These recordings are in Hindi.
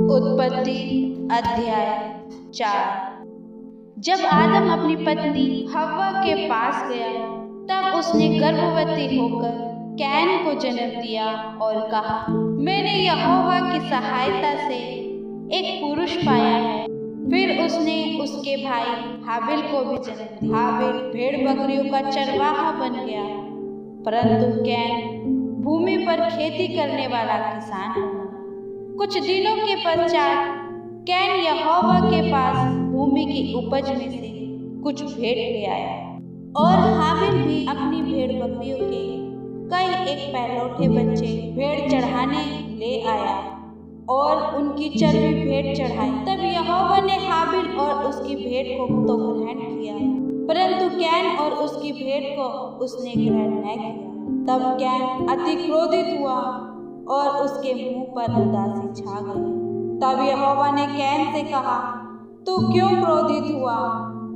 उत्पत्ति अध्याय 4। जब आदम अपनी पत्नी हव्वा के पास गया तब उसने गर्भवती होकर कैन को जन्म दिया और कहा, मैंने यहोवा की सहायता से एक पुरुष पाया है। फिर उसने उसके भाई हाबिल को भी जन्म दिया। हाबिल भेड़ बकरियों का चरवाहा बन गया, परंतु कैन भूमि पर खेती करने वाला किसान हुआ। कुछ दिनों के पश्चात कैन यहोवा के पास भूमि की उपज में से कुछ भेंट ले आया और हाबिल भी अपनी भेड़ बकरियों के कई एक पहलौठे बच्चे भेंट चढ़ाने ले आया और उनकी चर्बी भेंट चढ़ाई। तब यहोवा ने हाबिल और उसकी भेंट को तो ग्रहण किया, परंतु कैन और उसकी भेंट को उसने ग्रहण न किया। तब कैन अति क्रोधित हुआ और उसके मुंह पर उदासी छा गई। तब यहोवा ने कैन से कहा, तू क्यों क्रोधित हुआ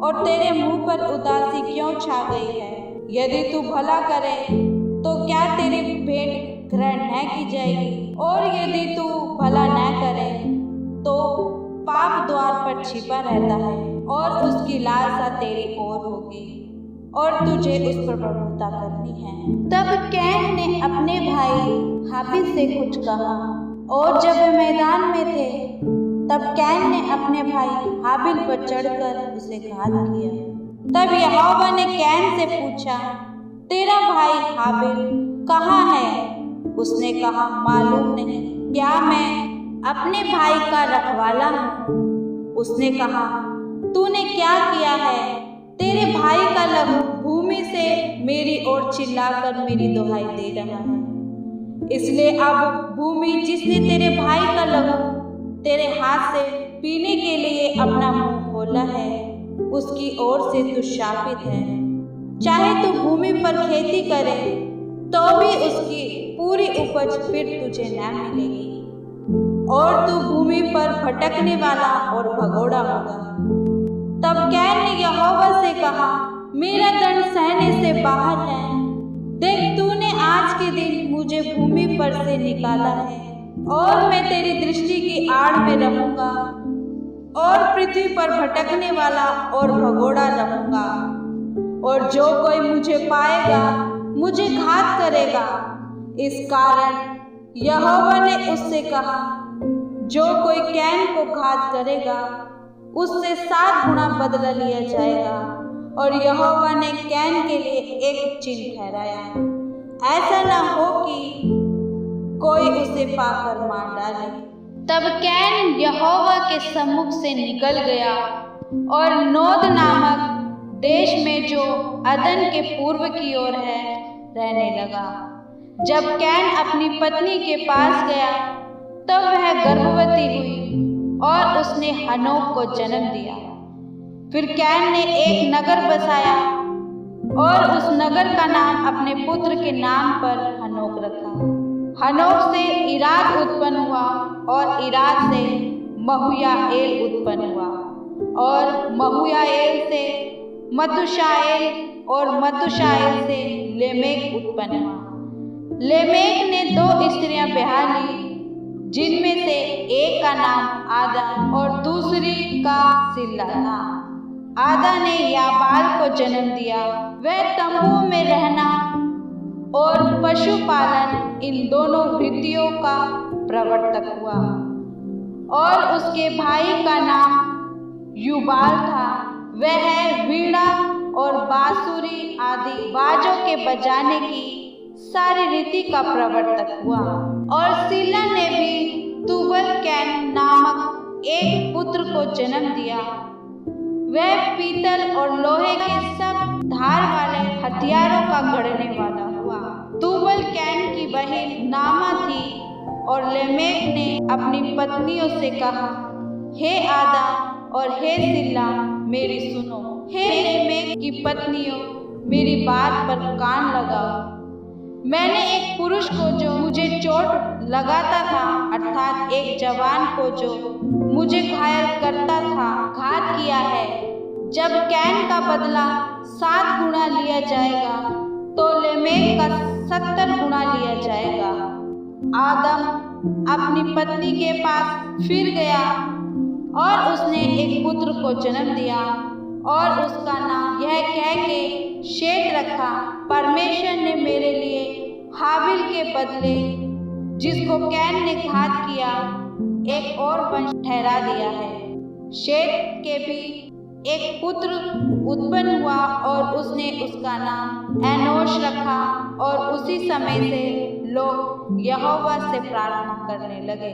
और तेरे मुंह पर उदासी क्यों छा गई है? यदि तू भला करे तो क्या तेरी भेंट ग्रहण न की जाएगी, और यदि तू भला न करे तो पाप द्वार पर छिपा रहता है और उसकी लालसा तेरी ओर होगी और तुझे उस पर प्रभुता करनी है। तब कैन ने अपने भाई हाबिल से कुछ कहा, और जब वे मैदान में थे तब कैन ने अपने भाई हाबिल पर चढ़कर उसे घात किया। तब यहोवा ने कैन से पूछा, तेरा भाई हाबिल कहाँ है? उसने कहा, मालूम नहीं। क्या मैं अपने भाई का रखवाला हूँ? उसने कहा, तूने क्या किया है? तेरे भाई का लहू भूमि से मेरी ओर चिल्लाकर मेरी दुहाई दे रहा है। इसलिए अब भूमि जिसने तेरे भाई का लहू तेरे हाथ से पीने के लिए अपना मुंह खोला है, उसकी ओर से तू शापित है। चाहे तू भूमि पर खेती करे तो भी उसकी पूरी उपज फिर तुझे न मिलेगी, और तू भूमि पर भटकने वाला और भगोड़ा होगा। तब कैन ने यहोवा से कहा, मेरा दंड सहने से बाहर है। देख, तूने आज के दिन मुझे भूमि पर से निकाला है और मैं तेरी दृष्टि की आड़ में रहूंगा और पृथ्वी पर भटकने वाला और भगोड़ा रहूंगा, और जो कोई मुझे पाएगा मुझे घात करेगा। इस कारण यहोवा ने उससे कहा, जो कोई कैन को घात करेगा उससे 7 गुना बदला लिया जाएगा। और यहोवा ने कैन के लिए एक चिन्ह ठहराया, ऐसा न हो कि कोई उसे पाकर मार डाले। तब कैन यहोवा के सम्मुख से निकल गया और नोद नामक देश में जो अदन के पूर्व की ओर है रहने लगा। जब कैन अपनी पत्नी के पास गया तब वह गर्भवती हुई और उसने हनोक को जन्म दिया। फिर कैन ने एक नगर बसाया और उस नगर का नाम अपने पुत्र के नाम पर हनोक रखा। हनोक से इराद उत्पन्न हुआ और इराद से महुयाएल उत्पन्न हुआ और महुयाएल से मतुशाएल और मतुशाएल से लेमेक उत्पन्न हुआ। लेमेक ने 2 स्त्रियां ब्याह ली, जिनमें से एक का नाम आदा और दूसरी का सिल्ला था। आदा ने याबाल को जन्म दिया। वह तंबुओं में रहना और पशुपालन इन दोनों वृत्तियों का प्रवर्तक हुआ। और उसके भाई का नाम युबाल था। वह वीणा और बांसुरी आदि बाजों के बजाने की सारी रीति का प्रवर्तक हुआ। और सिल्ला ने भी तुबल कैन नामक एक पुत्र को जन्म दिया। वह पीतल और लोहे के सब धार वाले हथियारों का गढ़ने वाला हुआ। तुबल कैन की बहन नामा थी। और लेमेक ने अपनी पत्नियों से कहा, हे आदा और हे सिल्ला, मेरी सुनो। हे लेमेक की पत्नियों, मेरी बात पर कान लगाओ। मैंने एक पुरुष को जो मुझे चोट लगाता था, अर्थात एक जवान को जो मुझे घायल करता था, घात किया है। जब कैन का बदला 7 गुना लिया जाएगा तो लेमेक का 70 गुना लिया जाएगा। आदम अपनी पत्नी के पास फिर गया और उसने एक पुत्र को जन्म दिया और उसका नाम यह कह के शेत रखा, परमेश्वर ने मेरे लिए हाबिल के बदले जिसको कैन ने घात किया एक और वंश ठहरा दिया है। शेत के भी एक पुत्र उत्पन्न हुआ और उसने उसका नाम एनोश रखा और उसी समय से लोग यहोवा से प्रार्थना करने लगे।